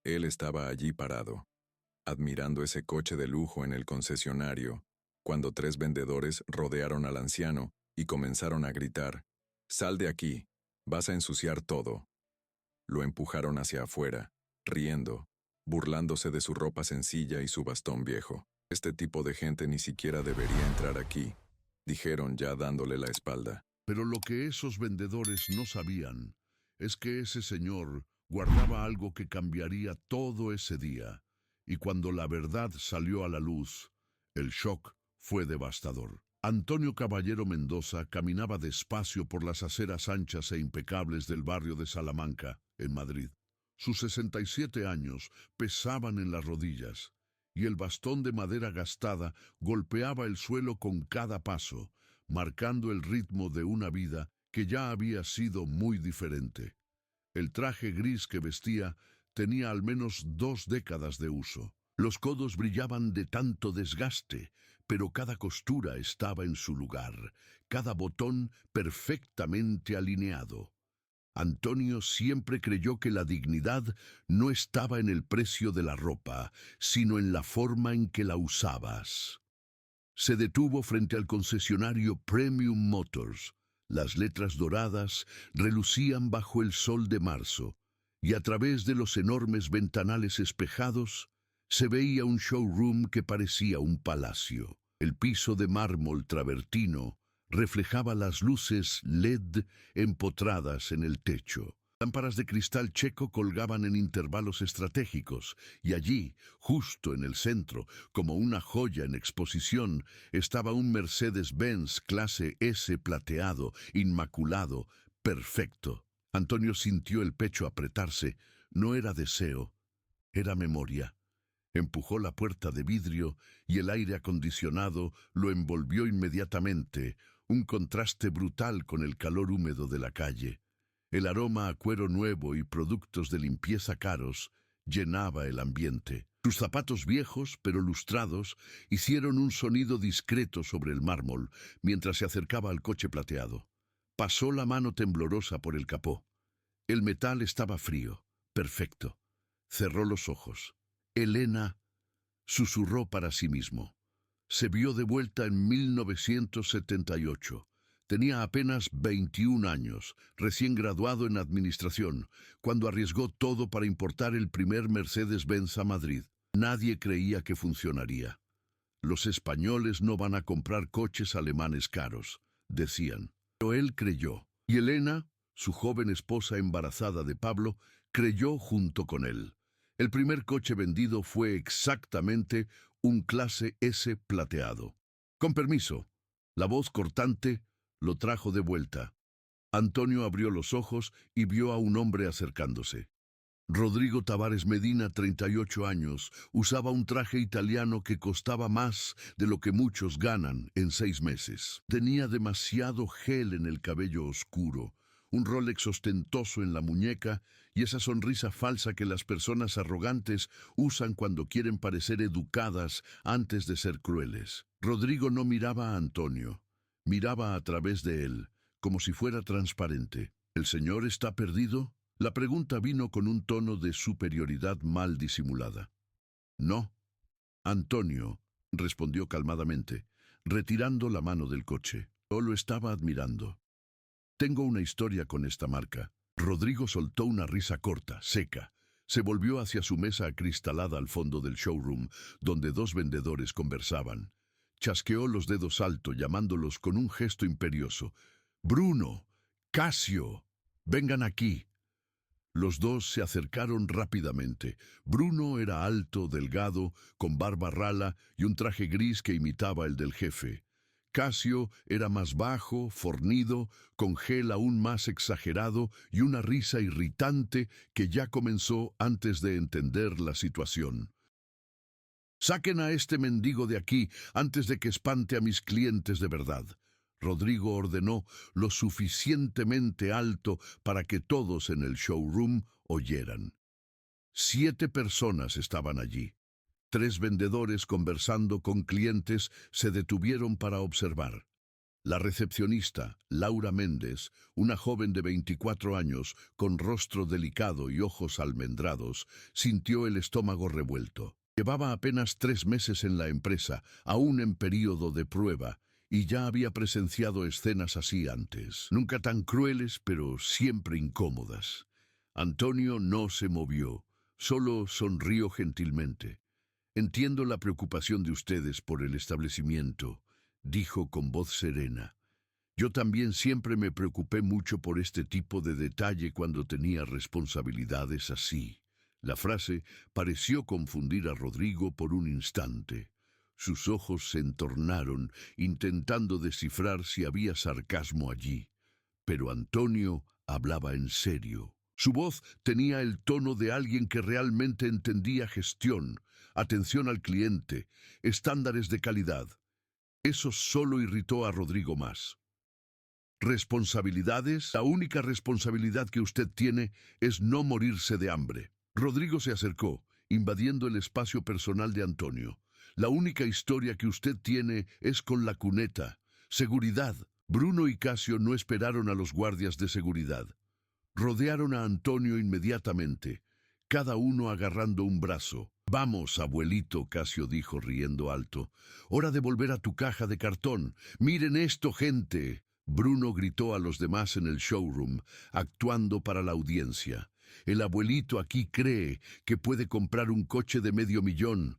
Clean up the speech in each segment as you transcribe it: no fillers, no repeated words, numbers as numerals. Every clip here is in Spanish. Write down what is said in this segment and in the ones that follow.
Él estaba allí parado, admirando ese coche de lujo en el concesionario, cuando tres vendedores rodearon al anciano y comenzaron a gritar: «Sal de aquí, vas a ensuciar todo». Lo empujaron hacia afuera, riendo, burlándose de su ropa sencilla y su bastón viejo. «Este tipo de gente ni siquiera debería entrar aquí», dijeron ya dándole la espalda. Pero lo que esos vendedores no sabían es que ese señor guardaba algo que cambiaría todo ese día, y cuando la verdad salió a la luz, el shock fue devastador. Antonio Caballero Mendoza caminaba despacio por las aceras anchas e impecables del barrio de Salamanca, en Madrid. Sus 67 años pesaban en las rodillas, y el bastón de madera gastada golpeaba el suelo con cada paso, marcando el ritmo de una vida que ya había sido muy diferente. El traje gris que vestía tenía al menos 2 décadas de uso. Los codos brillaban de tanto desgaste, pero cada costura estaba en su lugar, cada botón perfectamente alineado. Antonio siempre creyó que la dignidad no estaba en el precio de la ropa, sino en la forma en que la usabas. Se detuvo frente al concesionario Premium Motors. Las letras doradas relucían bajo el sol de marzo, y a través de los enormes ventanales espejados se veía un showroom que parecía un palacio. El piso de mármol travertino reflejaba las luces LED empotradas en el techo. Lámparas de cristal checo colgaban en intervalos estratégicos, y allí, justo en el centro, como una joya en exposición, estaba un Mercedes-Benz clase S plateado, inmaculado, perfecto. Antonio sintió el pecho apretarse. No era deseo, era memoria. Empujó la puerta de vidrio y el aire acondicionado lo envolvió inmediatamente, un contraste brutal con el calor húmedo de la calle. El aroma a cuero nuevo y productos de limpieza caros llenaba el ambiente. Sus zapatos viejos, pero lustrados, hicieron un sonido discreto sobre el mármol mientras se acercaba al coche plateado. Pasó la mano temblorosa por el capó. El metal estaba frío, perfecto. Cerró los ojos. Elena, susurró para sí mismo. Se vio de vuelta en 1978. Tenía apenas 21 años, recién graduado en administración, cuando arriesgó todo para importar el primer Mercedes-Benz a Madrid. Nadie creía que funcionaría. Los españoles no van a comprar coches alemanes caros, decían. Pero él creyó, y Elena, su joven esposa embarazada de Pablo, creyó junto con él. El primer coche vendido fue exactamente un clase S plateado. Con permiso, la voz cortante lo trajo de vuelta. Antonio abrió los ojos y vio a un hombre acercándose. Rodrigo Tavares Medina, 38 años, usaba un traje italiano que costaba más de lo que muchos ganan en 6 meses. Tenía demasiado gel en el cabello oscuro, un Rolex ostentoso en la muñeca y esa sonrisa falsa que las personas arrogantes usan cuando quieren parecer educadas antes de ser crueles. Rodrigo no miraba a Antonio, miraba a través de él, como si fuera transparente. ¿El señor está perdido? La pregunta vino con un tono de superioridad mal disimulada. No, Antonio, respondió calmadamente, retirando la mano del coche. Yo lo estaba admirando. Tengo una historia con esta marca. Rodrigo soltó una risa corta, seca. Se volvió hacia su mesa acristalada al fondo del showroom, donde 2 vendedores conversaban. Chasqueó los dedos alto, llamándolos con un gesto imperioso. «Bruno, Casio, vengan aquí». Los dos se acercaron rápidamente. Bruno era alto, delgado, con barba rala y un traje gris que imitaba el del jefe. Casio era más bajo, fornido, con gel aún más exagerado y una risa irritante que ya comenzó antes de entender la situación. «Saquen a este mendigo de aquí antes de que espante a mis clientes de verdad», Rodrigo ordenó lo suficientemente alto para que todos en el showroom oyeran. 7 personas estaban allí. 3 vendedores conversando con clientes se detuvieron para observar. La recepcionista, Laura Méndez, una joven de 24 años, con rostro delicado y ojos almendrados, sintió el estómago revuelto. Llevaba apenas 3 meses en la empresa, aún en período de prueba, y ya había presenciado escenas así antes. Nunca tan crueles, pero siempre incómodas. Antonio no se movió, solo sonrió gentilmente. Entiendo la preocupación de ustedes por el establecimiento, dijo con voz serena. Yo también siempre me preocupé mucho por este tipo de detalle cuando tenía responsabilidades así. La frase pareció confundir a Rodrigo por un instante. Sus ojos se entornaron, intentando descifrar si había sarcasmo allí. Pero Antonio hablaba en serio. Su voz tenía el tono de alguien que realmente entendía gestión, atención al cliente, estándares de calidad. Eso solo irritó a Rodrigo más. Responsabilidades. La única responsabilidad que usted tiene es no morirse de hambre. Rodrigo se acercó, invadiendo el espacio personal de Antonio. La única historia que usted tiene es con la cuneta. Seguridad. Bruno y Casio no esperaron a los guardias de seguridad. Rodearon a Antonio inmediatamente, cada uno agarrando un brazo. Vamos, abuelito, Casio dijo riendo alto. Hora de volver a tu caja de cartón. Miren esto, gente. Bruno gritó a los demás en el showroom, actuando para la audiencia. El abuelito aquí cree que puede comprar un coche de $500,000.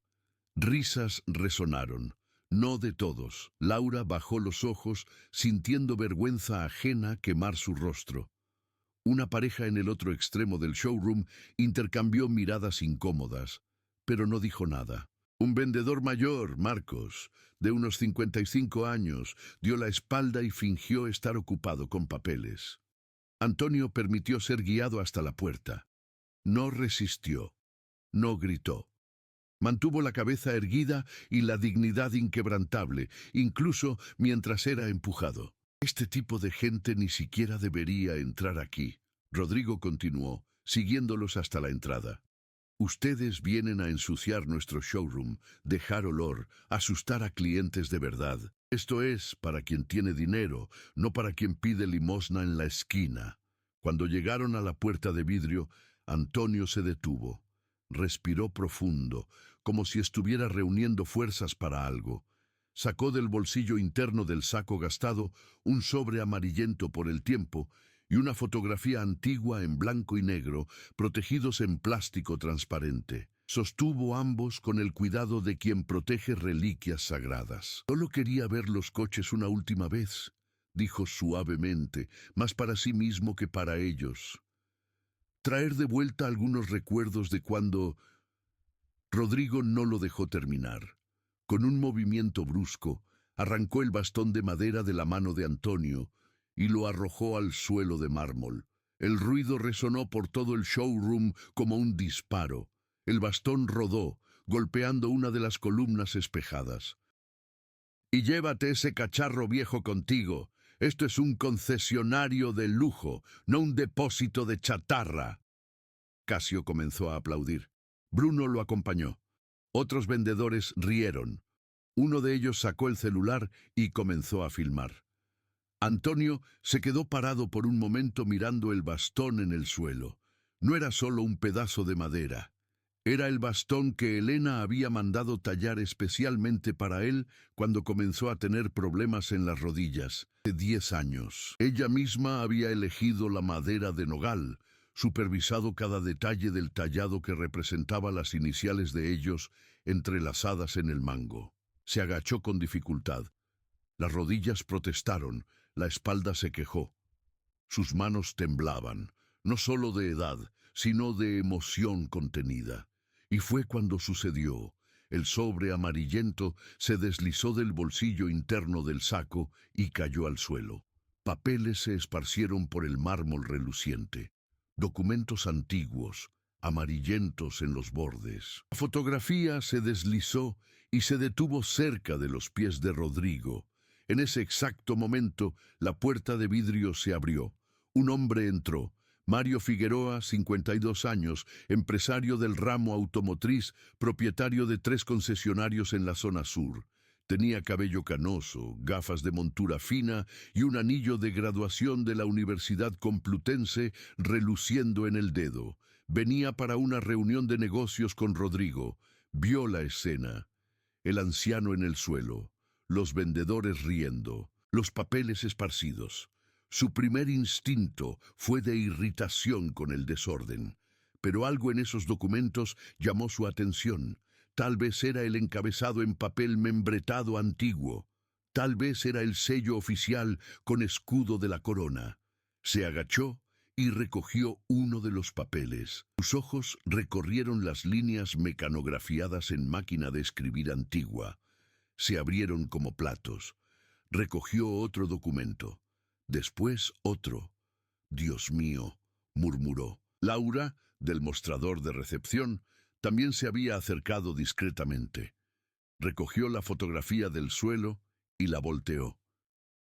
Risas resonaron. No de todos. Laura bajó los ojos, sintiendo vergüenza ajena quemar su rostro. Una pareja en el otro extremo del showroom intercambió miradas incómodas, pero no dijo nada. Un vendedor mayor, Marcos, de unos 55 años, dio la espalda y fingió estar ocupado con papeles. Antonio permitió ser guiado hasta la puerta. No resistió. No gritó. Mantuvo la cabeza erguida y la dignidad inquebrantable, incluso mientras era empujado. Este tipo de gente ni siquiera debería entrar aquí. Rodrigo continuó, siguiéndolos hasta la entrada. Ustedes vienen a ensuciar nuestro showroom, dejar olor, asustar a clientes de verdad. Esto es para quien tiene dinero, no para quien pide limosna en la esquina. Cuando llegaron a la puerta de vidrio, Antonio se detuvo. Respiró profundo, como si estuviera reuniendo fuerzas para algo. Sacó del bolsillo interno del saco gastado un sobre amarillento por el tiempo y una fotografía antigua en blanco y negro, protegidos en plástico transparente. Sostuvo ambos con el cuidado de quien protege reliquias sagradas. Solo quería ver los coches una última vez, dijo suavemente, más para sí mismo que para ellos. Traer de vuelta algunos recuerdos de cuando... Rodrigo no lo dejó terminar. Con un movimiento brusco, arrancó el bastón de madera de la mano de Antonio y lo arrojó al suelo de mármol. El ruido resonó por todo el showroom como un disparo. El bastón rodó, golpeando una de las columnas espejadas. Y llévate ese cacharro viejo contigo. Esto es un concesionario de lujo, no un depósito de chatarra. Casio comenzó a aplaudir. Bruno lo acompañó. Otros vendedores rieron. Uno de ellos sacó el celular y comenzó a filmar. Antonio se quedó parado por un momento mirando el bastón en el suelo. No era solo un pedazo de madera. Era el bastón que Elena había mandado tallar especialmente para él cuando comenzó a tener problemas en las rodillas. De 10 años. Ella misma había elegido la madera de nogal, supervisado cada detalle del tallado que representaba las iniciales de ellos entrelazadas en el mango. Se agachó con dificultad. Las rodillas protestaron, la espalda se quejó. Sus manos temblaban, no solo de edad, sino de emoción contenida. Y fue cuando sucedió. El sobre amarillento se deslizó del bolsillo interno del saco y cayó al suelo. Papeles se esparcieron por el mármol reluciente. Documentos antiguos, amarillentos en los bordes. La fotografía se deslizó y se detuvo cerca de los pies de Rodrigo. En ese exacto momento, la puerta de vidrio se abrió. Un hombre entró. Mario Figueroa, 52 años, empresario del ramo automotriz, propietario de 3 concesionarios en la zona sur. Tenía cabello canoso, gafas de montura fina y un anillo de graduación de la Universidad Complutense reluciendo en el dedo. Venía para una reunión de negocios con Rodrigo. Vio la escena. El anciano en el suelo, los vendedores riendo, los papeles esparcidos. Su primer instinto fue de irritación con el desorden, pero algo en esos documentos llamó su atención. Tal vez era el encabezado en papel membretado antiguo. Tal vez era el sello oficial con escudo de la corona. Se agachó y recogió uno de los papeles. Sus ojos recorrieron las líneas mecanografiadas en máquina de escribir antigua. Se abrieron como platos. Recogió otro documento. Después otro. «Dios mío», murmuró. Laura, del mostrador de recepción, también se había acercado discretamente. Recogió la fotografía del suelo y la volteó.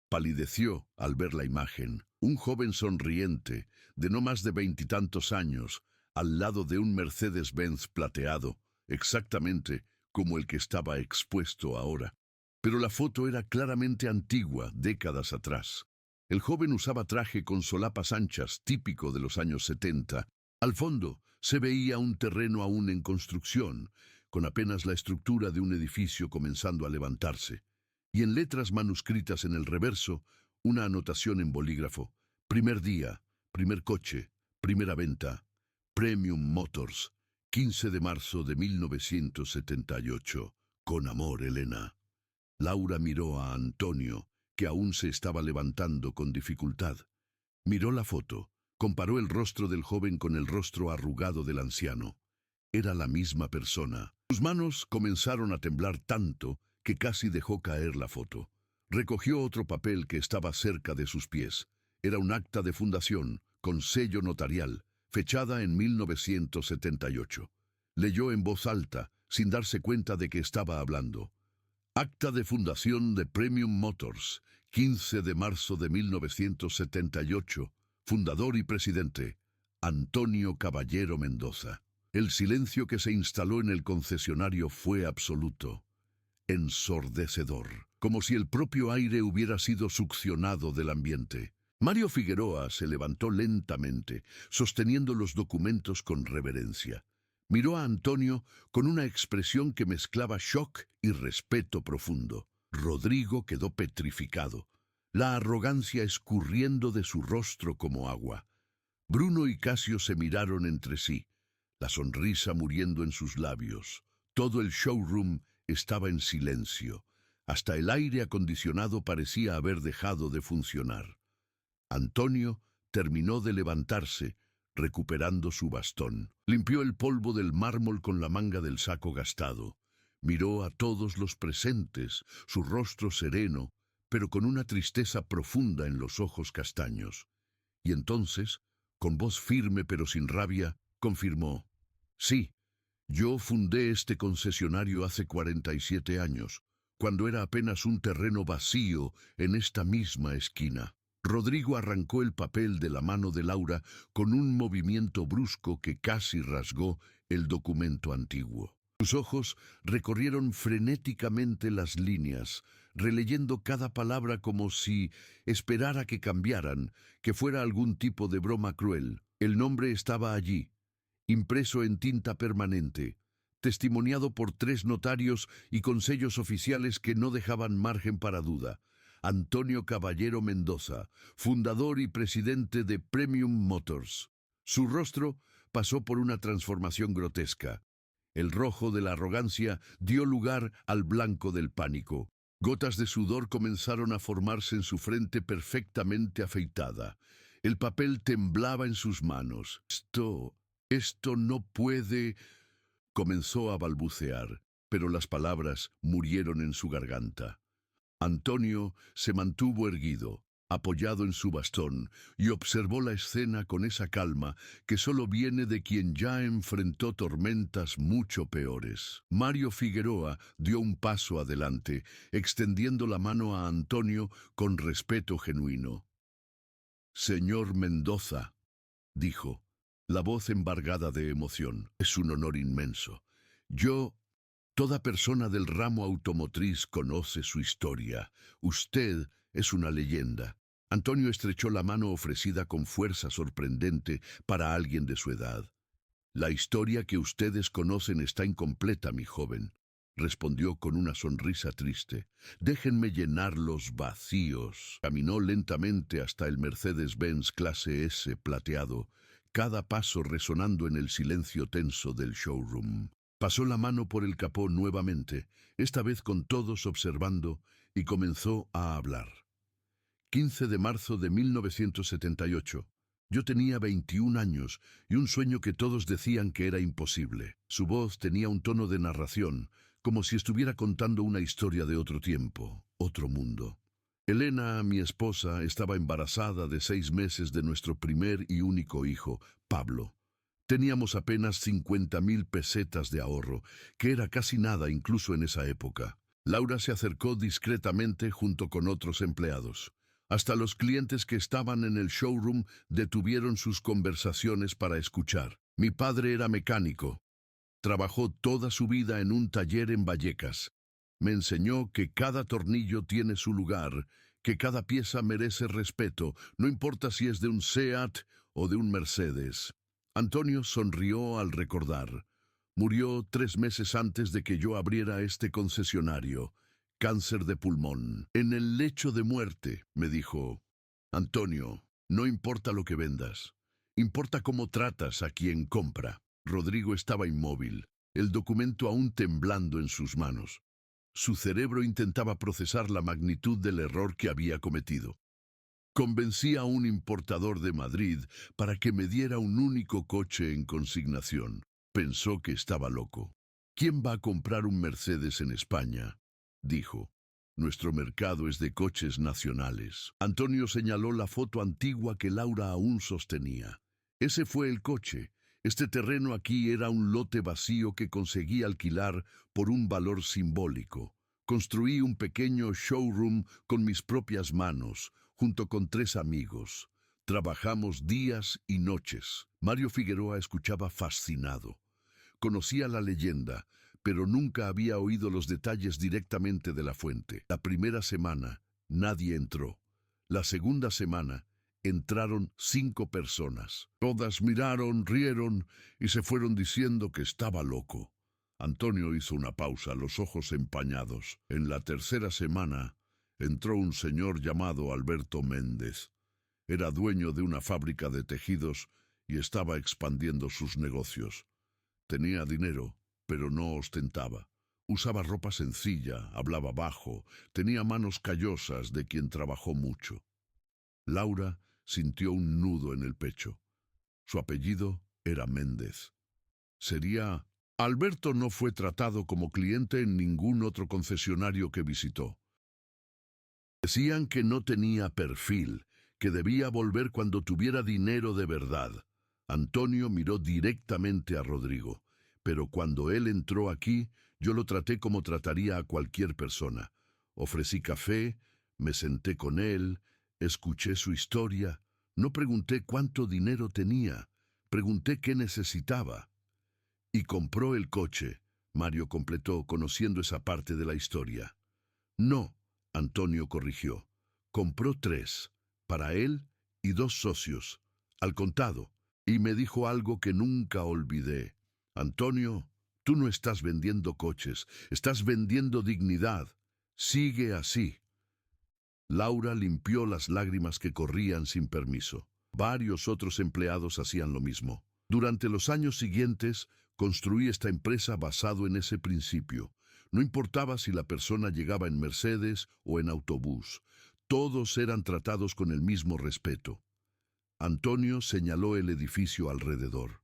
Palideció al ver la imagen. Un joven sonriente, de no más de 20 años, al lado de un Mercedes-Benz plateado, exactamente como el que estaba expuesto ahora. Pero la foto era claramente antigua, décadas atrás. El joven usaba traje con solapas anchas, típico de los años 70. Al fondo se veía un terreno aún en construcción, con apenas la estructura de un edificio comenzando a levantarse. Y en letras manuscritas en el reverso, una anotación en bolígrafo. Primer día, primer coche, primera venta, Premium Motors, 15 de marzo de 1978. Con amor, Elena. Laura miró a Antonio, que aún se estaba levantando con dificultad. Miró la foto, comparó el rostro del joven con el rostro arrugado del anciano. Era la misma persona. Sus manos comenzaron a temblar tanto que casi dejó caer la foto. Recogió otro papel que estaba cerca de sus pies. Era un acta de fundación, con sello notarial, fechada en 1978. Leyó en voz alta, sin darse cuenta de que estaba hablando. Acta de fundación de Premium Motors, 15 de marzo de 1978. Fundador y presidente, Antonio Caballero Mendoza. El silencio que se instaló en el concesionario fue absoluto, ensordecedor, como si el propio aire hubiera sido succionado del ambiente. Mario Figueroa se levantó lentamente, sosteniendo los documentos con reverencia. Miró a Antonio con una expresión que mezclaba shock y respeto profundo. Rodrigo quedó petrificado, la arrogancia escurriendo de su rostro como agua. Bruno y Casio se miraron entre sí, la sonrisa muriendo en sus labios. Todo el showroom estaba en silencio. Hasta el aire acondicionado parecía haber dejado de funcionar. Antonio terminó de levantarse, recuperando su bastón. Limpió el polvo del mármol con la manga del saco gastado. Miró a todos los presentes, su rostro sereno, pero con una tristeza profunda en los ojos castaños. Y entonces, con voz firme pero sin rabia, confirmó: «Sí, yo fundé este concesionario hace 47 años, cuando era apenas un terreno vacío en esta misma esquina». Rodrigo arrancó el papel de la mano de Laura con un movimiento brusco que casi rasgó el documento antiguo. Sus ojos recorrieron frenéticamente las líneas, releyendo cada palabra como si esperara que cambiaran, que fuera algún tipo de broma cruel. El nombre estaba allí, impreso en tinta permanente, testimoniado por 3 notarios y con sellos oficiales que no dejaban margen para duda. Antonio Caballero Mendoza, fundador y presidente de Premium Motors. Su rostro pasó por una transformación grotesca. El rojo de la arrogancia dio lugar al blanco del pánico. Gotas de sudor comenzaron a formarse en su frente perfectamente afeitada. El papel temblaba en sus manos. Esto no puede... Comenzó a balbucear, pero las palabras murieron en su garganta. Antonio se mantuvo erguido, apoyado en su bastón, y observó la escena con esa calma que solo viene de quien ya enfrentó tormentas mucho peores. Mario Figueroa dio un paso adelante, extendiendo la mano a Antonio con respeto genuino. «Señor Mendoza», dijo, la voz embargada de emoción, «es un honor inmenso. Yo Toda persona del ramo automotriz conoce su historia. Usted es una leyenda. Antonio estrechó la mano ofrecida con fuerza sorprendente para alguien de su edad. La historia que ustedes conocen está incompleta, mi joven, respondió con una sonrisa triste. Déjenme llenar los vacíos. Caminó lentamente hasta el Mercedes-Benz clase S plateado, cada paso resonando en el silencio tenso del showroom. Pasó la mano por el capó nuevamente, esta vez con todos observando, y comenzó a hablar. 15 de marzo de 1978. Yo tenía 21 años y un sueño que todos decían que era imposible. Su voz tenía un tono de narración, como si estuviera contando una historia de otro tiempo, otro mundo. Elena, mi esposa, estaba embarazada de 6 meses de nuestro primer y único hijo, Pablo. Teníamos apenas 50,000 pesetas de ahorro, que era casi nada incluso en esa época. Laura se acercó discretamente junto con otros empleados. Hasta los clientes que estaban en el showroom detuvieron sus conversaciones para escuchar. Mi padre era mecánico. Trabajó toda su vida en un taller en Vallecas. Me enseñó que cada tornillo tiene su lugar, que cada pieza merece respeto, no importa si es de un Seat o de un Mercedes. Antonio sonrió al recordar. Murió 3 meses antes de que yo abriera este concesionario. Cáncer de pulmón. En el lecho de muerte, me dijo: Antonio, no importa lo que vendas. Importa cómo tratas a quien compra. Rodrigo estaba inmóvil, el documento aún temblando en sus manos. Su cerebro intentaba procesar la magnitud del error que había cometido. Convencí a un importador de Madrid para que me diera un único coche en consignación. Pensó que estaba loco. ¿Quién va a comprar un Mercedes en España?, dijo. Nuestro mercado es de coches nacionales. Antonio señaló la foto antigua que Laura aún sostenía. Ese fue el coche. Este terreno aquí era un lote vacío que conseguí alquilar por un valor simbólico. Construí un pequeño showroom con mis propias manos, junto con 3 amigos. Trabajamos días y noches. Mario Figueroa escuchaba fascinado. Conocía la leyenda, pero nunca había oído los detalles directamente de la fuente. La primera semana, nadie entró. La segunda semana, entraron 5 personas. Todas miraron, rieron y se fueron diciendo que estaba loco. Antonio hizo una pausa, los ojos empañados. En la tercera semana, entró un señor llamado Alberto Méndez. Era dueño de una fábrica de tejidos y estaba expandiendo sus negocios. Tenía dinero, pero no ostentaba. Usaba ropa sencilla, hablaba bajo, tenía manos callosas de quien trabajó mucho. Laura sintió un nudo en el pecho. Su apellido era Méndez. Sería... Alberto no fue tratado como cliente en ningún otro concesionario que visitó. Decían que no tenía perfil, que debía volver cuando tuviera dinero de verdad. Antonio miró directamente a Rodrigo, pero cuando él entró aquí, yo lo traté como trataría a cualquier persona. Ofrecí café, me senté con él, escuché su historia. No pregunté cuánto dinero tenía, pregunté qué necesitaba. Y compró el coche, Mario completó, conociendo esa parte de la historia. No, Antonio corrigió. Compró 3, para él y 2 socios, al contado, y me dijo algo que nunca olvidé. Antonio, tú no estás vendiendo coches, estás vendiendo dignidad. Sigue así. Laura limpió las lágrimas que corrían sin permiso. Varios otros empleados hacían lo mismo. Durante los años siguientes, construí esta empresa basado en ese principio. No importaba si la persona llegaba en Mercedes o en autobús. Todos eran tratados con el mismo respeto. Antonio señaló el edificio alrededor.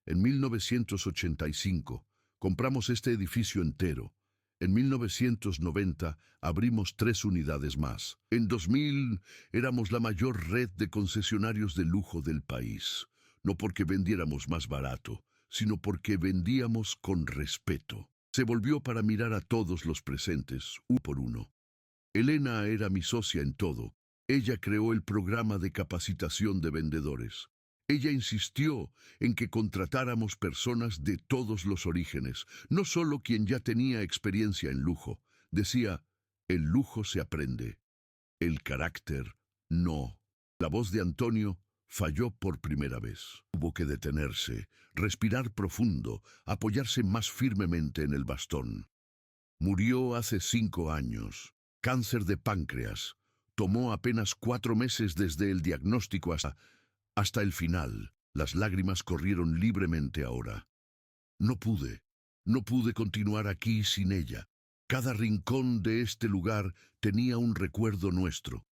En 1985 compramos este edificio entero. En 1990 abrimos 3 unidades más. En 2000 éramos la mayor red de concesionarios de lujo del país. No porque vendiéramos más barato, sino porque vendíamos con respeto. Se volvió para mirar a todos los presentes, uno por uno. Elena era mi socia en todo. Ella creó el programa de capacitación de vendedores. Ella insistió en que contratáramos personas de todos los orígenes, no solo quien ya tenía experiencia en lujo. Decía, el lujo se aprende, el carácter no. La voz de Antonio falló por primera vez. Hubo que detenerse, respirar profundo, apoyarse más firmemente en el bastón. Murió hace 5 años. Cáncer de páncreas. Tomó apenas 4 meses desde el diagnóstico hasta el final. Las lágrimas corrieron libremente ahora. No pude continuar aquí sin ella. Cada rincón de este lugar tenía un recuerdo nuestro.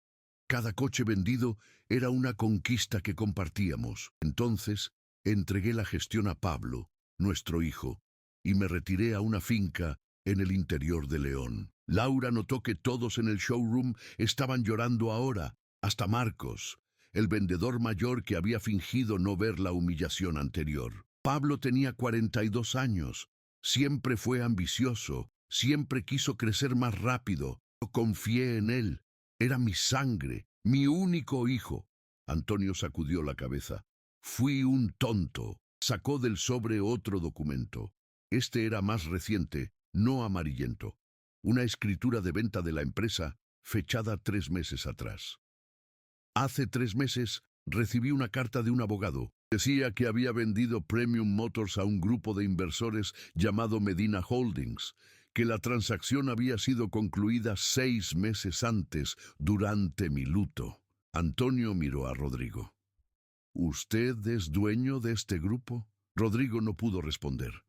Cada coche vendido era una conquista que compartíamos. Entonces, entregué la gestión a Pablo, nuestro hijo, y me retiré a una finca en el interior de León. Laura notó que todos en el showroom estaban llorando ahora, hasta Marcos, el vendedor mayor que había fingido no ver la humillación anterior. Pablo tenía 42 años, siempre fue ambicioso, siempre quiso crecer más rápido. Yo confié en él. Era mi sangre, mi único hijo. Antonio sacudió la cabeza. Fui un tonto. Sacó del sobre otro documento. Este era más reciente, no amarillento. Una escritura de venta de la empresa, fechada 3 meses atrás. Hace 3 meses recibí una carta de un abogado. Decía que había vendido Premium Motors a un grupo de inversores llamado Medina Holdings, que la transacción había sido concluida 6 meses antes, durante mi luto. Antonio miró a Rodrigo. ¿Usted es dueño de este grupo? Rodrigo no pudo responder.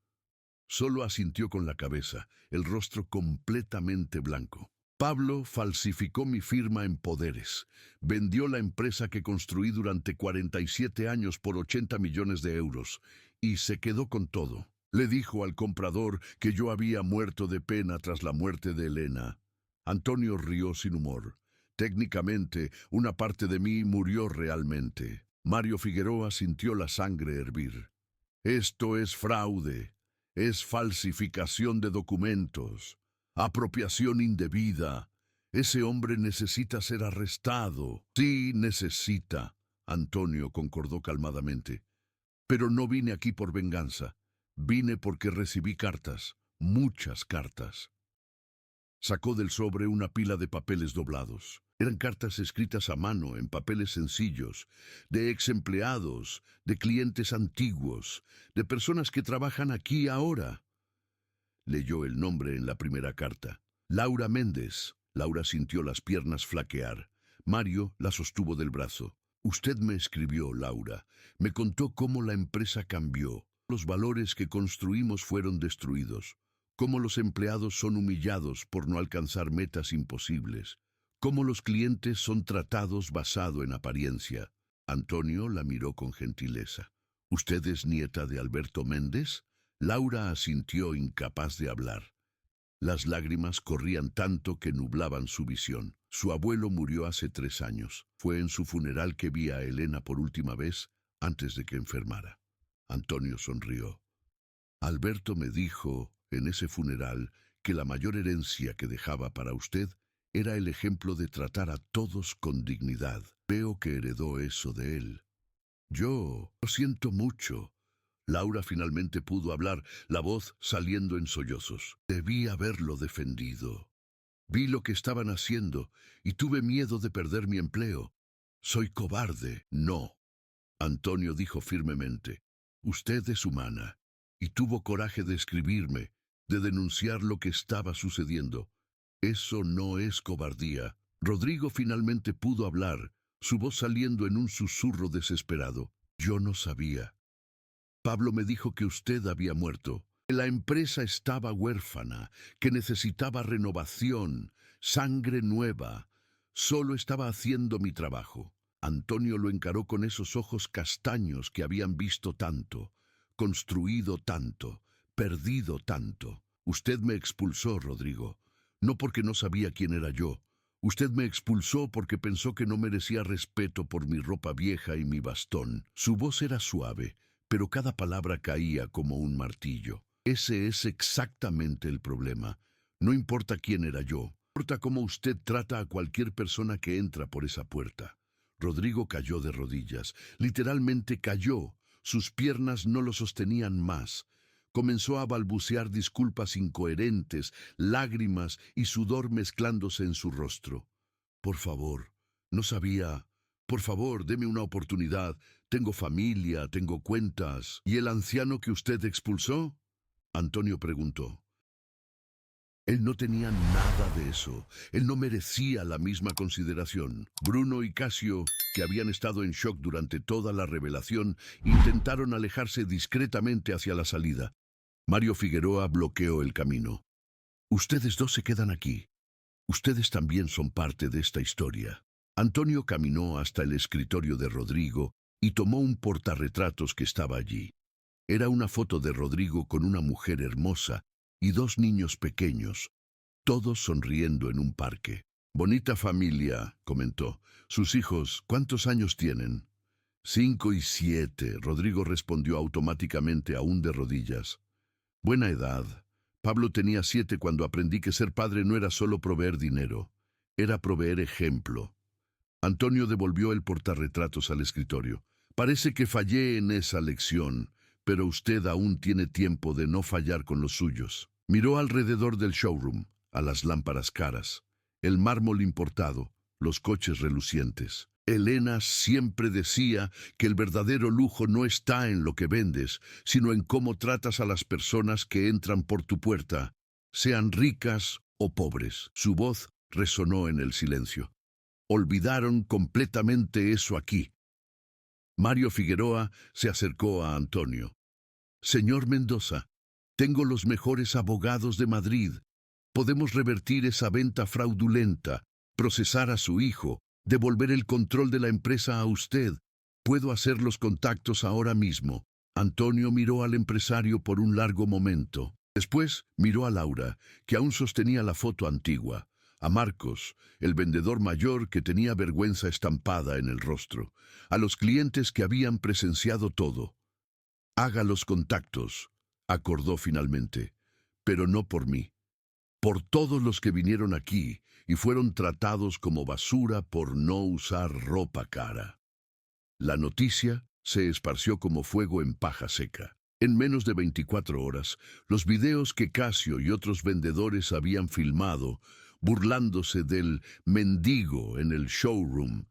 Solo asintió con la cabeza, el rostro completamente blanco. Pablo falsificó mi firma en poderes. Vendió la empresa que construí durante 47 años por 80 millones de euros y se quedó con todo. Le dijo al comprador que yo había muerto de pena tras la muerte de Elena. Antonio rió sin humor. Técnicamente, una parte de mí murió realmente. Mario Figueroa sintió la sangre hervir. Esto es fraude, es falsificación de documentos, apropiación indebida. Ese hombre necesita ser arrestado. Sí, necesita. Antonio concordó calmadamente. Pero no vine aquí por venganza. Vine porque recibí cartas, muchas cartas. Sacó del sobre una pila de papeles doblados. Eran cartas escritas a mano, en papeles sencillos, de ex empleados, de clientes antiguos, de personas que trabajan aquí ahora. Leyó el nombre en la primera carta. Laura Méndez. Laura sintió las piernas flaquear. Mario la sostuvo del brazo. Usted me escribió, Laura. Me contó cómo la empresa cambió. Los valores que construimos fueron destruidos. Cómo los empleados son humillados por no alcanzar metas imposibles. Cómo los clientes son tratados basado en apariencia. Antonio la miró con gentileza. ¿Usted es nieta de Alberto Méndez? Laura asintió, incapaz de hablar. Las lágrimas corrían tanto que nublaban su visión. Su abuelo murió hace 3 años. Fue en su funeral que vi a Elena por última vez antes de que enfermara. Antonio sonrió. Alberto me dijo en ese funeral que la mayor herencia que dejaba para usted era el ejemplo de tratar a todos con dignidad. Veo que heredó eso de él. Yo lo siento mucho. Laura finalmente pudo hablar, la voz saliendo en sollozos. Debí haberlo defendido. Vi lo que estaban haciendo y tuve miedo de perder mi empleo. Soy cobarde. No. Antonio dijo firmemente. Usted es humana y tuvo coraje de escribirme, de denunciar lo que estaba sucediendo. Eso no es cobardía. Rodrigo finalmente pudo hablar, su voz saliendo en un susurro desesperado. Yo no sabía. Pablo me dijo que usted había muerto, que la empresa estaba huérfana, que necesitaba renovación, sangre nueva. Solo estaba haciendo mi trabajo. Antonio lo encaró con esos ojos castaños que habían visto tanto, construido tanto, perdido tanto. Usted me expulsó, Rodrigo, no porque no sabía quién era yo. Usted me expulsó porque pensó que no merecía respeto por mi ropa vieja y mi bastón. Su voz era suave, pero cada palabra caía como un martillo. Ese es exactamente el problema. No importa quién era yo, importa cómo usted trata a cualquier persona que entra por esa puerta. Rodrigo cayó de rodillas. Literalmente cayó. Sus piernas no lo sostenían más. Comenzó a balbucear disculpas incoherentes, lágrimas y sudor mezclándose en su rostro. Por favor, no sabía. Por favor, deme una oportunidad. Tengo familia, tengo cuentas. ¿Y el anciano que usted expulsó? Antonio preguntó. Él no tenía nada de eso. Él no merecía la misma consideración. Bruno y Casio, que habían estado en shock durante toda la revelación, intentaron alejarse discretamente hacia la salida. Mario Figueroa bloqueó el camino. Ustedes dos se quedan aquí. Ustedes también son parte de esta historia. Antonio caminó hasta el escritorio de Rodrigo y tomó un portarretratos que estaba allí. Era una foto de Rodrigo con una mujer hermosa y dos niños pequeños, todos sonriendo en un parque. Bonita familia, comentó. Sus hijos, ¿cuántos años tienen? 5 y 7, Rodrigo respondió automáticamente aún de rodillas. Buena edad. Pablo tenía 7 cuando aprendí que ser padre no era solo proveer dinero, era proveer ejemplo. Antonio devolvió el portarretratos al escritorio. Parece que fallé en esa lección, pero usted aún tiene tiempo de no fallar con los suyos. Miró alrededor del showroom, a las lámparas caras, el mármol importado, los coches relucientes. Elena siempre decía que el verdadero lujo no está en lo que vendes, sino en cómo tratas a las personas que entran por tu puerta, sean ricas o pobres. Su voz resonó en el silencio. Olvidaron completamente eso aquí. Mario Figueroa se acercó a Antonio. Señor Mendoza, tengo los mejores abogados de Madrid. Podemos revertir esa venta fraudulenta, procesar a su hijo, devolver el control de la empresa a usted. Puedo hacer los contactos ahora mismo. Antonio miró al empresario por un largo momento. Después miró a Laura, que aún sostenía la foto antigua. A Marcos, el vendedor mayor que tenía vergüenza estampada en el rostro. A los clientes que habían presenciado todo. Haga los contactos, acordó finalmente, pero no por mí. Por todos los que vinieron aquí y fueron tratados como basura por no usar ropa cara. La noticia se esparció como fuego en paja seca. En menos de 24 horas, los videos que Casio y otros vendedores habían filmado, burlándose del mendigo en el showroom,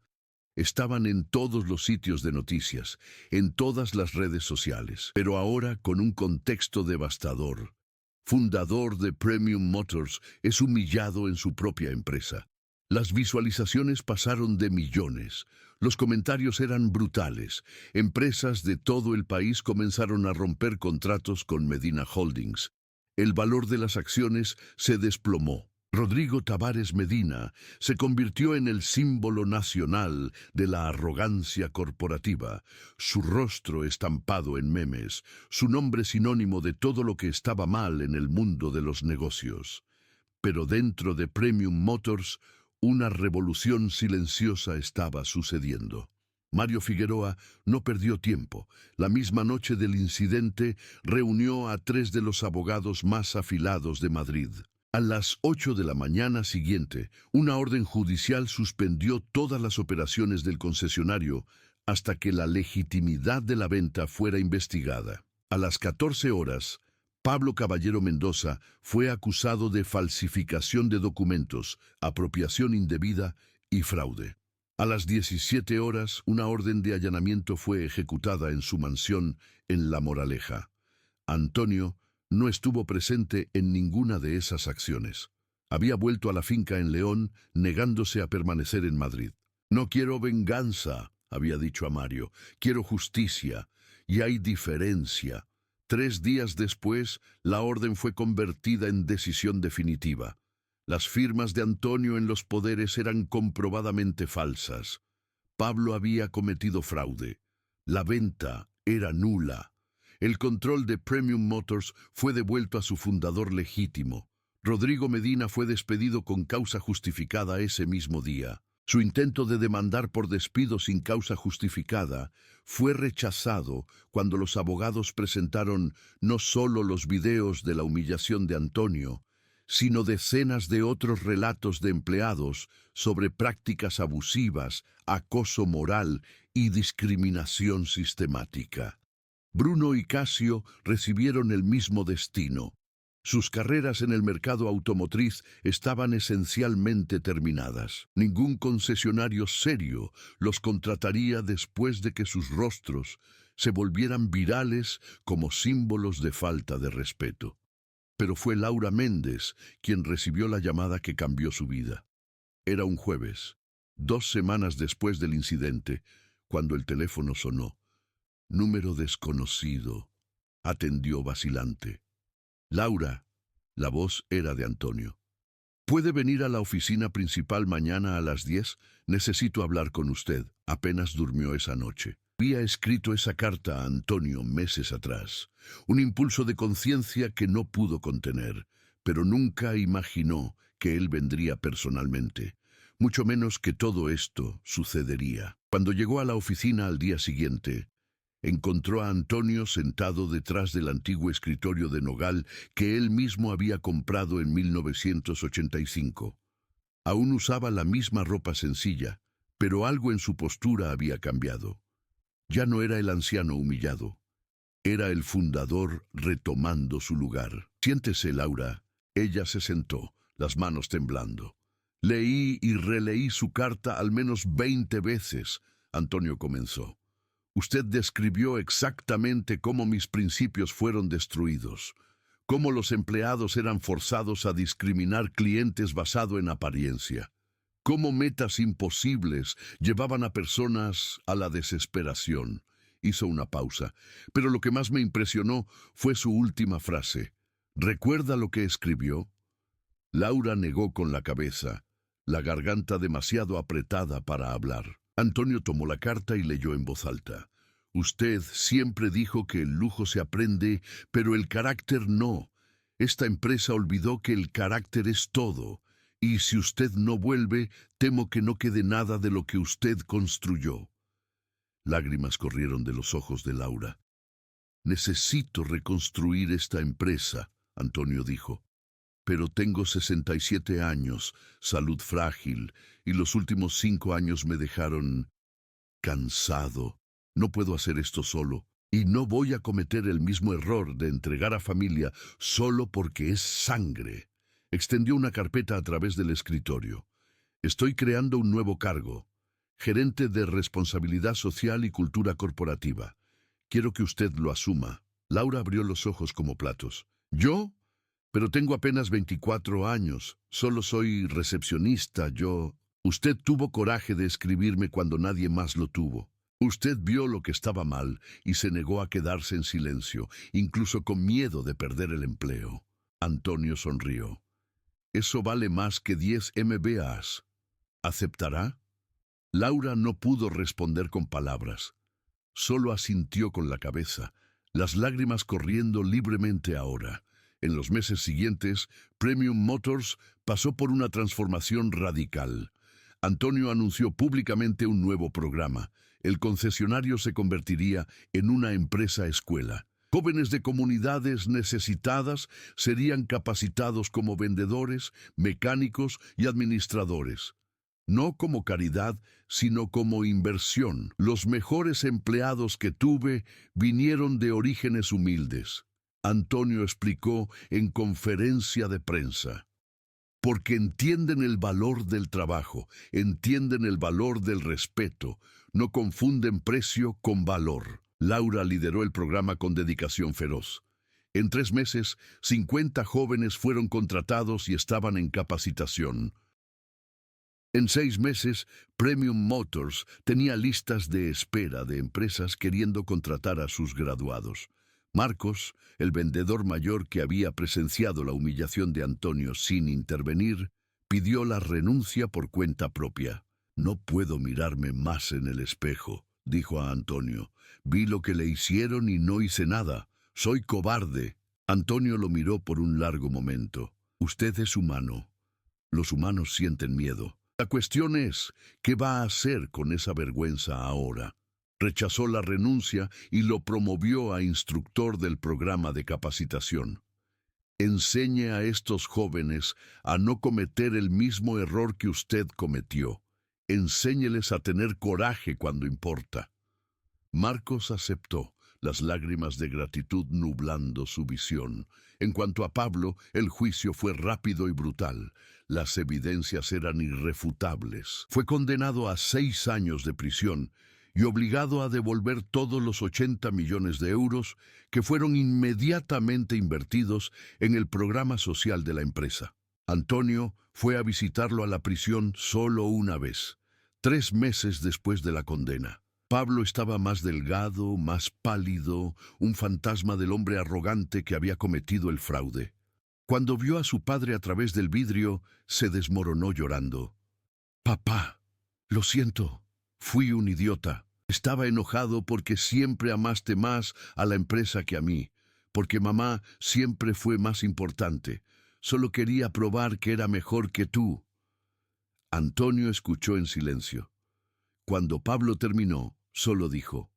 estaban en todos los sitios de noticias, en todas las redes sociales, pero ahora con un contexto devastador. Fundador de Premium Motors es humillado en su propia empresa. Las visualizaciones pasaron de millones. Los comentarios eran brutales. Empresas de todo el país comenzaron a romper contratos con Medina Holdings. El valor de las acciones se desplomó. Rodrigo Tavares Medina se convirtió en el símbolo nacional de la arrogancia corporativa, su rostro estampado en memes, su nombre sinónimo de todo lo que estaba mal en el mundo de los negocios. Pero dentro de Premium Motors, una revolución silenciosa estaba sucediendo. Mario Figueroa no perdió tiempo. La misma noche del incidente, reunió a 3 de los abogados más afilados de Madrid. A las 8 de la mañana siguiente, una orden judicial suspendió todas las operaciones del concesionario hasta que la legitimidad de la venta fuera investigada. A las 14 horas, Pablo Caballero Mendoza fue acusado de falsificación de documentos, apropiación indebida y fraude. A las 17 horas, una orden de allanamiento fue ejecutada en su mansión en La Moraleja. Antonio no estuvo presente en ninguna de esas acciones. Había vuelto a la finca en León, negándose a permanecer en Madrid. No quiero venganza, había dicho a Mario, quiero justicia, y hay diferencia. 3 días después, la orden fue convertida en decisión definitiva. Las firmas de Antonio en los poderes eran comprobadamente falsas. Pablo había cometido fraude. La venta era nula. El control de Premium Motors fue devuelto a su fundador legítimo. Rodrigo Medina fue despedido con causa justificada ese mismo día. Su intento de demandar por despido sin causa justificada fue rechazado cuando los abogados presentaron no solo los videos de la humillación de Antonio, sino decenas de otros relatos de empleados sobre prácticas abusivas, acoso moral y discriminación sistemática. Bruno y Casio recibieron el mismo destino. Sus carreras en el mercado automotriz estaban esencialmente terminadas. Ningún concesionario serio los contrataría después de que sus rostros se volvieran virales como símbolos de falta de respeto. Pero fue Laura Méndez quien recibió la llamada que cambió su vida. Era un jueves, 2 semanas después del incidente, cuando el teléfono sonó. Número desconocido. Atendió vacilante. Laura, la voz era de Antonio. ¿Puede venir a la oficina principal mañana a las 10? Necesito hablar con usted. Apenas durmió esa noche. Había escrito esa carta a Antonio meses atrás. Un impulso de conciencia que no pudo contener, pero nunca imaginó que él vendría personalmente, mucho menos que todo esto sucedería. Cuando llegó a la oficina al día siguiente, encontró a Antonio sentado detrás del antiguo escritorio de nogal que él mismo había comprado en 1985. Aún usaba la misma ropa sencilla, pero algo en su postura había cambiado. Ya no era el anciano humillado, era el fundador retomando su lugar. Siéntese, Laura. Ella se sentó, las manos temblando. Leí y releí su carta al menos 20 veces. Antonio comenzó. Usted describió exactamente cómo mis principios fueron destruidos, cómo los empleados eran forzados a discriminar clientes basado en apariencia, cómo metas imposibles llevaban a personas a la desesperación. Hizo una pausa, pero lo que más me impresionó fue su última frase. ¿Recuerda lo que escribió? Laura negó con la cabeza, la garganta demasiado apretada para hablar. Antonio tomó la carta y leyó en voz alta. Usted siempre dijo que el lujo se aprende, pero el carácter no. Esta empresa olvidó que el carácter es todo, y si usted no vuelve, temo que no quede nada de lo que usted construyó. Lágrimas corrieron de los ojos de Laura. Necesito reconstruir esta empresa, Antonio dijo. Pero tengo 67 años, salud frágil, y los últimos 5 años me dejaron cansado. No puedo hacer esto solo, y no voy a cometer el mismo error de entregar a familia solo porque es sangre. Extendió una carpeta a través del escritorio. Estoy creando un nuevo cargo, gerente de responsabilidad social y cultura corporativa. Quiero que usted lo asuma. Laura abrió los ojos como platos. ¿Yo? Pero tengo apenas 24 años. Solo soy recepcionista. Usted tuvo coraje de escribirme cuando nadie más lo tuvo. Usted vio lo que estaba mal y se negó a quedarse en silencio, incluso con miedo de perder el empleo. Antonio sonrió. Eso vale más que 10 MBAs. ¿Aceptará? Laura no pudo responder con palabras. Solo asintió con la cabeza, las lágrimas corriendo libremente ahora. En los meses siguientes, Premium Motors pasó por una transformación radical. Antonio anunció públicamente un nuevo programa. El concesionario se convertiría en una empresa escuela. Jóvenes de comunidades necesitadas serían capacitados como vendedores, mecánicos y administradores. No como caridad, sino como inversión. Los mejores empleados que tuve vinieron de orígenes humildes. Antonio explicó en conferencia de prensa. Porque entienden el valor del trabajo, entienden el valor del respeto, no confunden precio con valor. Laura lideró el programa con dedicación feroz. En 3 meses, 50 jóvenes fueron contratados y estaban en capacitación. En 6 meses, Premium Motors tenía listas de espera de empresas queriendo contratar a sus graduados. Marcos, el vendedor mayor que había presenciado la humillación de Antonio sin intervenir, pidió la renuncia por cuenta propia. No puedo mirarme más en el espejo, dijo a Antonio. Vi lo que le hicieron y no hice nada. Soy cobarde. Antonio lo miró por un largo momento. Usted es humano. Los humanos sienten miedo. La cuestión es, ¿qué va a hacer con esa vergüenza ahora? Rechazó la renuncia y lo promovió a instructor del programa de capacitación. Enseñe a estos jóvenes a no cometer el mismo error que usted cometió. Enséñeles a tener coraje cuando importa. Marcos aceptó, las lágrimas de gratitud nublando su visión. En cuanto a Pablo, el juicio fue rápido y brutal. Las evidencias eran irrefutables. Fue condenado a 6 años de prisión y obligado a devolver todos los 80 millones de euros que fueron inmediatamente invertidos en el programa social de la empresa. Antonio fue a visitarlo a la prisión solo una vez, 3 meses después de la condena. Pablo estaba más delgado, más pálido, un fantasma del hombre arrogante que había cometido el fraude. Cuando vio a su padre a través del vidrio, se desmoronó llorando. «Papá, lo siento, fui un idiota. Estaba enojado porque siempre amaste más a la empresa que a mí, porque mamá siempre fue más importante. Solo quería probar que era mejor que tú». Antonio escuchó en silencio. Cuando Pablo terminó, solo dijo: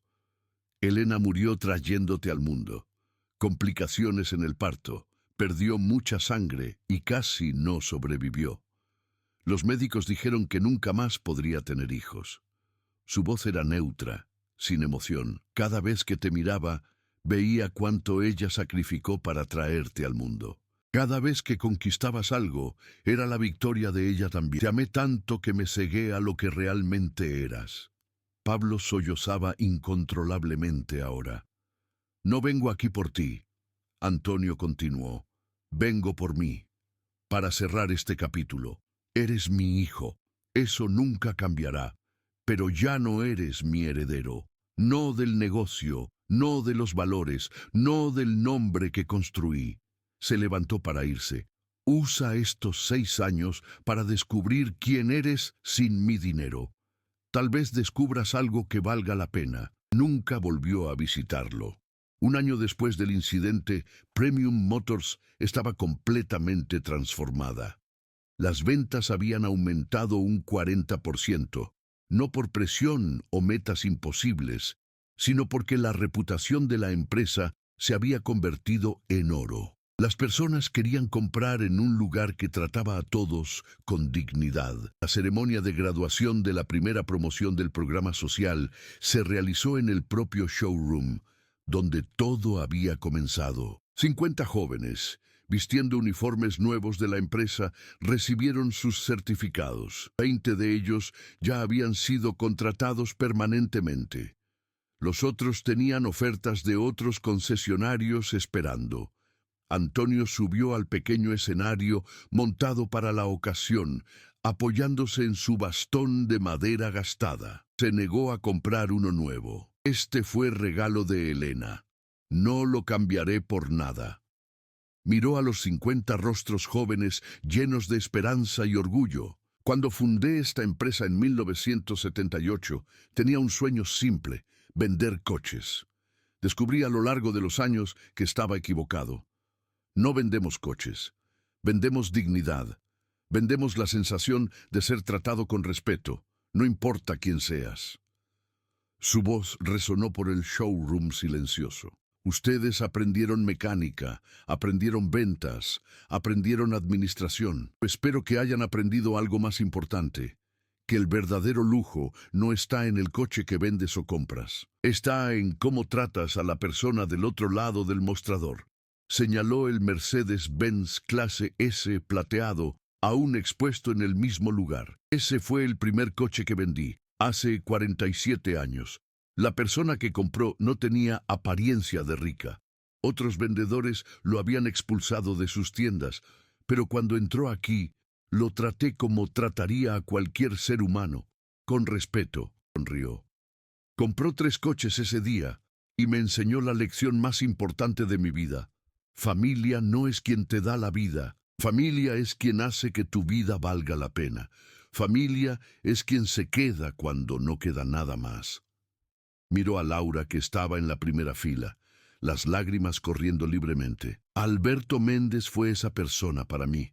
«Elena murió trayéndote al mundo. Complicaciones en el parto, perdió mucha sangre y casi no sobrevivió. Los médicos dijeron que nunca más podría tener hijos». Su voz era neutra, sin emoción. Cada vez que te miraba, veía cuánto ella sacrificó para traerte al mundo. Cada vez que conquistabas algo, era la victoria de ella también. Te amé tanto que me cegué a lo que realmente eras. Pablo sollozaba incontrolablemente ahora. «No vengo aquí por ti», Antonio continuó. «Vengo por mí. Para cerrar este capítulo. Eres mi hijo. Eso nunca cambiará. Pero ya no eres mi heredero. No del negocio, no de los valores, no del nombre que construí». Se levantó para irse. «Usa estos 6 años para descubrir quién eres sin mi dinero. Tal vez descubras algo que valga la pena». Nunca volvió a visitarlo. Un año después del incidente, Premium Motors estaba completamente transformada. Las ventas habían aumentado un 40%, no por presión o metas imposibles, sino porque la reputación de la empresa se había convertido en oro. Las personas querían comprar en un lugar que trataba a todos con dignidad. La ceremonia de graduación de la primera promoción del programa social se realizó en el propio showroom, donde todo había comenzado. 50 jóvenes, vistiendo uniformes nuevos de la empresa, recibieron sus certificados. 20 de ellos ya habían sido contratados permanentemente. Los otros tenían ofertas de otros concesionarios esperando. Antonio subió al pequeño escenario montado para la ocasión, apoyándose en su bastón de madera gastada. Se negó a comprar uno nuevo. «Este fue regalo de Elena. No lo cambiaré por nada». Miró a los 50 rostros jóvenes llenos de esperanza y orgullo. «Cuando fundé esta empresa en 1978, tenía un sueño simple: vender coches. Descubrí a lo largo de los años que estaba equivocado. No vendemos coches, vendemos dignidad. Vendemos la sensación de ser tratado con respeto, no importa quién seas». Su voz resonó por el showroom silencioso. «Ustedes aprendieron mecánica, aprendieron ventas, aprendieron administración. Espero que hayan aprendido algo más importante, que el verdadero lujo no está en el coche que vendes o compras. Está en cómo tratas a la persona del otro lado del mostrador». Señaló el Mercedes-Benz clase S plateado, aún expuesto en el mismo lugar. «Ese fue el primer coche que vendí, hace 47 años. La persona que compró no tenía apariencia de rica. Otros vendedores lo habían expulsado de sus tiendas, pero cuando entró aquí, lo traté como trataría a cualquier ser humano, con respeto», sonrió. «Compró 3 coches ese día y me enseñó la lección más importante de mi vida. Familia no es quien te da la vida. Familia es quien hace que tu vida valga la pena. Familia es quien se queda cuando no queda nada más». Miró a Laura, que estaba en la primera fila, las lágrimas corriendo libremente. «Alberto Méndez fue esa persona para mí,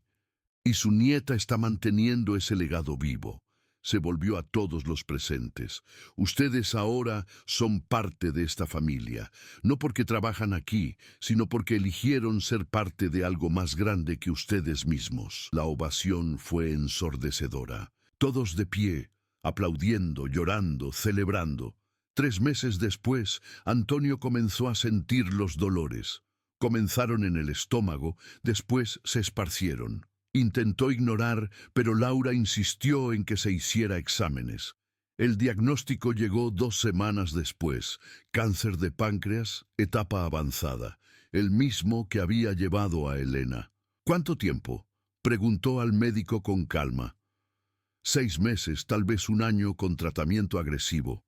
y su nieta está manteniendo ese legado vivo. se volvió a todos los presentes. Ustedes ahora son parte de esta familia, no porque trabajan aquí, sino porque eligieron ser parte de algo más grande que ustedes mismos. La ovación fue ensordecedora. Todos de pie, aplaudiendo, llorando, celebrando. 3 meses después, Antonio comenzó a sentir los dolores. Comenzaron en el estómago, después se esparcieron. Intentó ignorar, pero Laura insistió en que se hiciera exámenes. El diagnóstico llegó 2 semanas después. Cáncer de páncreas, etapa avanzada. El mismo que había llevado a Elena. ¿Cuánto tiempo?, preguntó al médico con calma. 6 meses, tal vez 1 año con tratamiento agresivo.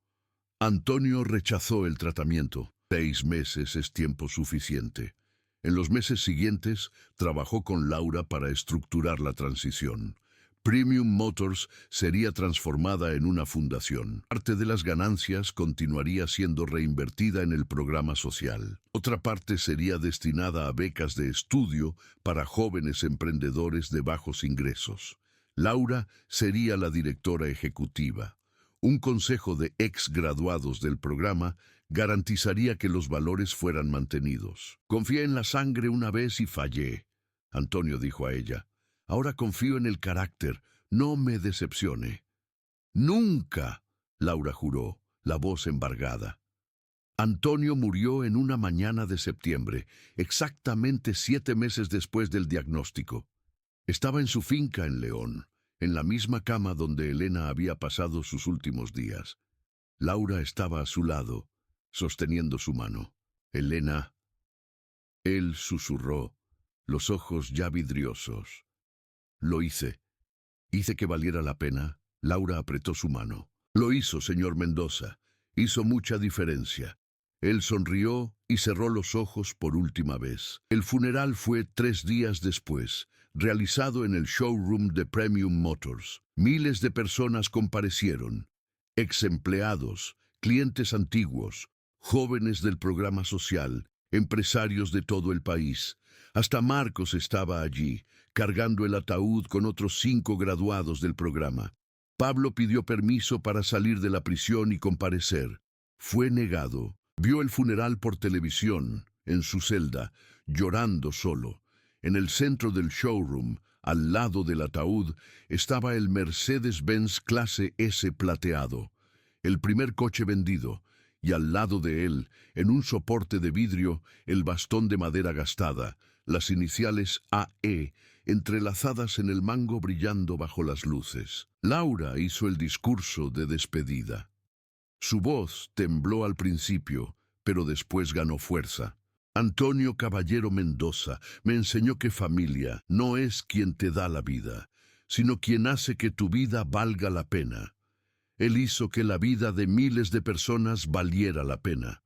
Antonio rechazó el tratamiento. 6 meses es tiempo suficiente. En los meses siguientes, trabajó con Laura para estructurar la transición. Premium Motors sería transformada en una fundación. Parte de las ganancias continuaría siendo reinvertida en el programa social. Otra parte sería destinada a becas de estudio para jóvenes emprendedores de bajos ingresos. Laura sería la directora ejecutiva. Un consejo de ex graduados del programa garantizaría que los valores fueran mantenidos. Confié en la sangre una vez y fallé, Antonio dijo a ella. Ahora confío en el carácter, no me decepcione. Nunca, Laura juró, la voz embargada. Antonio murió en una mañana de septiembre, exactamente 7 meses después del diagnóstico. Estaba en su finca en León, en la misma cama donde Elena había pasado sus últimos días. Laura estaba a su lado, sosteniendo su mano. Elena, él susurró, los ojos ya vidriosos. Lo hice. Hice que valiera la pena. Laura apretó su mano. Lo hizo, señor Mendoza. Hizo mucha diferencia. Él sonrió y cerró los ojos por última vez. El funeral fue 3 días después, realizado en el showroom de Premium Motors. Miles de personas comparecieron. Ex empleados, clientes antiguos, jóvenes del programa social, empresarios de todo el país. Hasta Marcos estaba allí, cargando el ataúd con otros 5 graduados del programa. Pablo pidió permiso para salir de la prisión y comparecer. Fue negado. Vio el funeral por televisión, en su celda, llorando solo. En el centro del showroom, al lado del ataúd, estaba el Mercedes-Benz clase S plateado, el primer coche vendido, y al lado de él, en un soporte de vidrio, el bastón de madera gastada, las iniciales AE, entrelazadas en el mango brillando bajo las luces. Laura hizo el discurso de despedida. Su voz tembló al principio, pero después ganó fuerza. Antonio Caballero Mendoza me enseñó que familia no es quien te da la vida, sino quien hace que tu vida valga la pena. Él hizo que la vida de miles de personas valiera la pena.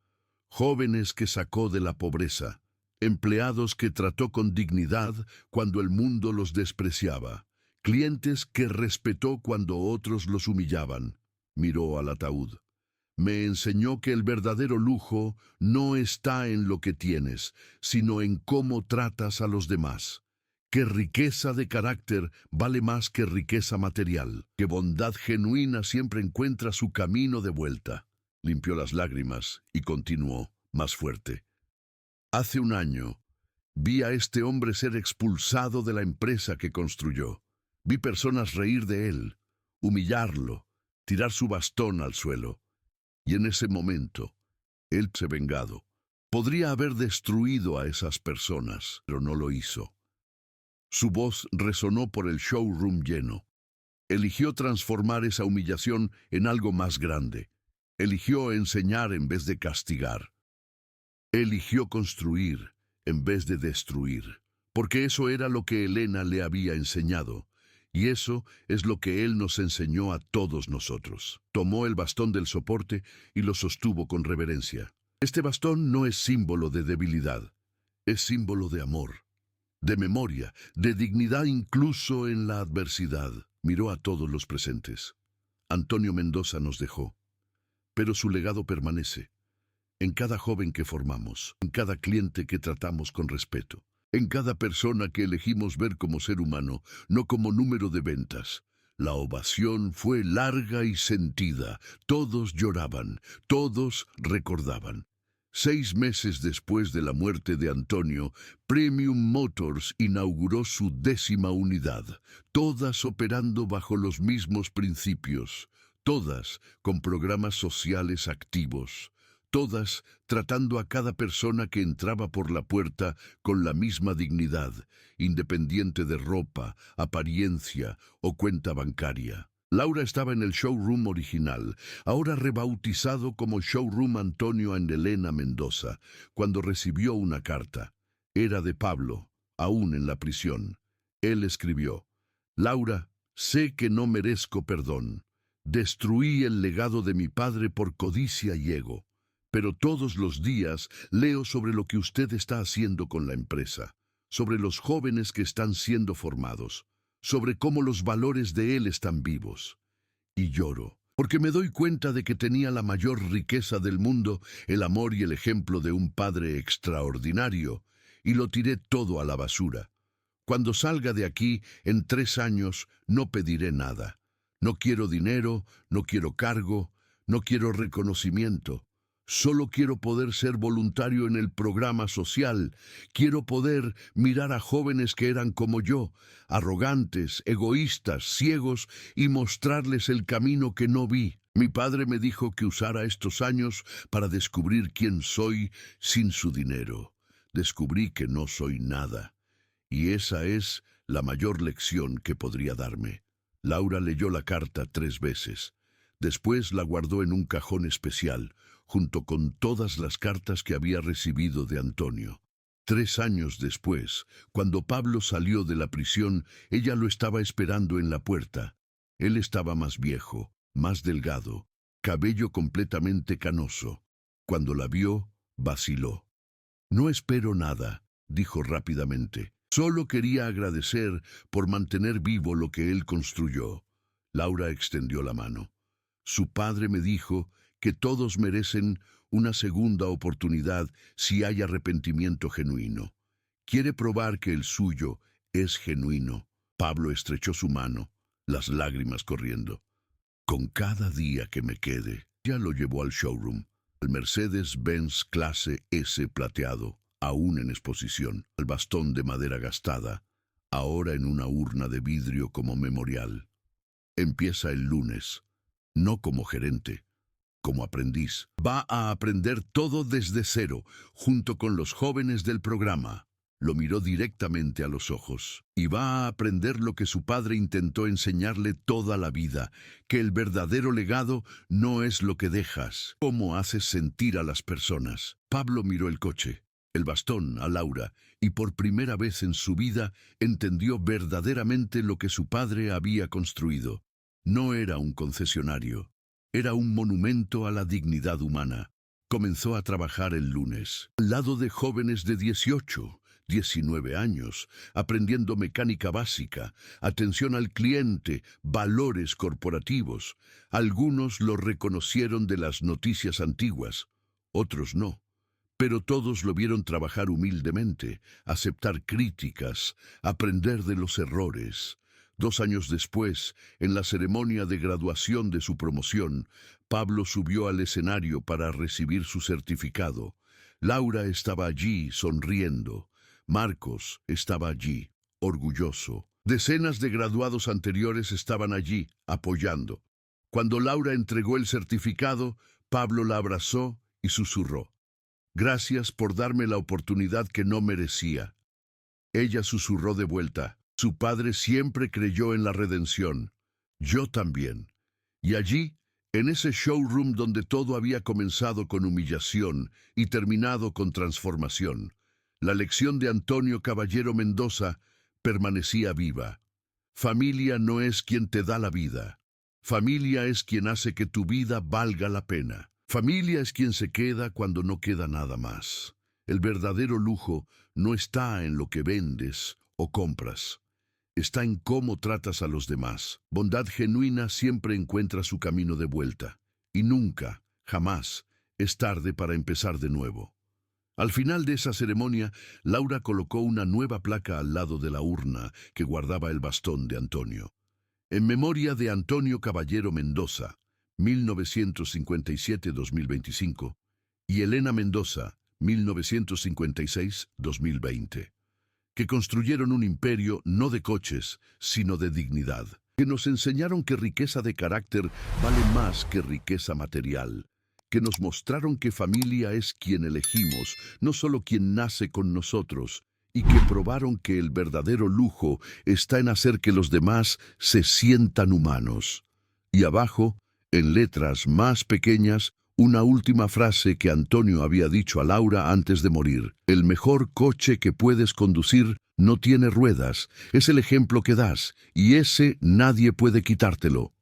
Jóvenes que sacó de la pobreza, empleados que trató con dignidad cuando el mundo los despreciaba, clientes que respetó cuando otros los humillaban. Miró al ataúd. Me enseñó que el verdadero lujo no está en lo que tienes, sino en cómo tratas a los demás. Que riqueza de carácter vale más que riqueza material. Que bondad genuina siempre encuentra su camino de vuelta. Limpió las lágrimas y continuó, más fuerte. Hace 1 año, vi a este hombre ser expulsado de la empresa que construyó. Vi personas reír de él, humillarlo, tirar su bastón al suelo. Y en ese momento, él se vengado. Podría haber destruido a esas personas, pero no lo hizo. Su voz resonó por el showroom lleno. Eligió transformar esa humillación en algo más grande. Eligió enseñar en vez de castigar. Eligió construir en vez de destruir, porque eso era lo que Elena le había enseñado. Y eso es lo que él nos enseñó a todos nosotros. Tomó el bastón del soporte y lo sostuvo con reverencia. Este bastón no es símbolo de debilidad, es símbolo de amor, de memoria, de dignidad incluso en la adversidad. Miró a todos los presentes. Antonio Mendoza nos dejó, pero su legado permanece. En cada joven que formamos, en cada cliente que tratamos con respeto, en cada persona que elegimos ver como ser humano, no como número de ventas. La ovación fue larga y sentida. Todos lloraban, todos recordaban. 6 meses después de la muerte de Antonio, Premium Motors inauguró su 10ª unidad, todas operando bajo los mismos principios, todas con programas sociales activos, todas tratando a cada persona que entraba por la puerta con la misma dignidad, independiente de ropa, apariencia o cuenta bancaria. Laura estaba en el showroom original, ahora rebautizado como Showroom Antonio and Elena Mendoza, cuando recibió una carta. Era de Pablo, aún en la prisión. Él escribió: Laura, sé que no merezco perdón. Destruí el legado de mi padre por codicia y ego. Pero todos los días leo sobre lo que usted está haciendo con la empresa, sobre los jóvenes que están siendo formados, sobre cómo los valores de él están vivos. Y lloro, porque me doy cuenta de que tenía la mayor riqueza del mundo, el amor y el ejemplo de un padre extraordinario, y lo tiré todo a la basura. Cuando salga de aquí, en 3 años, no pediré nada. No quiero dinero, no quiero cargo, no quiero reconocimiento. Solo quiero poder ser voluntario en el programa social. Quiero poder mirar a jóvenes que eran como yo, arrogantes, egoístas, ciegos, y mostrarles el camino que no vi. Mi padre me dijo que usara estos años para descubrir quién soy sin su dinero. Descubrí que no soy nada. Y esa es la mayor lección que podría darme. Laura leyó la carta 3 veces. Después la guardó en un cajón especial, junto con todas las cartas que había recibido de Antonio. 3 años después, cuando Pablo salió de la prisión, ella lo estaba esperando en la puerta. Él estaba más viejo, más delgado, cabello completamente canoso. Cuando la vio, vaciló. No espero nada, dijo rápidamente. Solo quería agradecer por mantener vivo lo que él construyó. Laura extendió la mano. Su padre me dijo que todos merecen una segunda oportunidad si hay arrepentimiento genuino. Quiere probar que el suyo es genuino. Pablo estrechó su mano, las lágrimas corriendo. Con cada día que me quede, ya lo llevó al showroom, el Mercedes-Benz clase S plateado, aún en exposición, el bastón de madera gastada, ahora en una urna de vidrio como memorial. Empieza el lunes, no como gerente, como aprendiz. Va a aprender todo desde cero, junto con los jóvenes del programa. Lo miró directamente a los ojos. Y va a aprender lo que su padre intentó enseñarle toda la vida, que el verdadero legado no es lo que dejas, cómo haces sentir a las personas. Pablo miró el coche, el bastón a Laura, y por primera vez en su vida entendió verdaderamente lo que su padre había construido. No era un concesionario. Era un monumento a la dignidad humana. Comenzó a trabajar el lunes, al lado de jóvenes de 18, 19 años, aprendiendo mecánica básica, atención al cliente, valores corporativos. Algunos lo reconocieron de las noticias antiguas, otros no. Pero todos lo vieron trabajar humildemente, aceptar críticas, aprender de los errores. 2 años después, en la ceremonia de graduación de su promoción, Pablo subió al escenario para recibir su certificado. Laura estaba allí, sonriendo. Marcos estaba allí, orgulloso. Decenas de graduados anteriores estaban allí, apoyando. Cuando Laura entregó el certificado, Pablo la abrazó y susurró: «Gracias por darme la oportunidad que no merecía». Ella susurró de vuelta: «Su padre siempre creyó en la redención. Yo también». Y allí, en ese showroom donde todo había comenzado con humillación y terminado con transformación, la lección de Antonio Caballero Mendoza permanecía viva. Familia no es quien te da la vida. Familia es quien hace que tu vida valga la pena. Familia es quien se queda cuando no queda nada más. El verdadero lujo no está en lo que vendes o compras. Está en cómo tratas a los demás. Bondad genuina siempre encuentra su camino de vuelta. Y nunca, jamás, es tarde para empezar de nuevo. Al final de esa ceremonia, Laura colocó una nueva placa al lado de la urna que guardaba el bastón de Antonio. En memoria de Antonio Caballero Mendoza, 1957-2025, y Elena Mendoza, 1956-2020, que construyeron un imperio no de coches, sino de dignidad, que nos enseñaron que riqueza de carácter vale más que riqueza material, que nos mostraron que familia es quien elegimos, no solo quien nace con nosotros, y que probaron que el verdadero lujo está en hacer que los demás se sientan humanos. Y abajo, en letras más pequeñas, una última frase que Antonio había dicho a Laura antes de morir: el mejor coche que puedes conducir no tiene ruedas, es el ejemplo que das, y ese nadie puede quitártelo.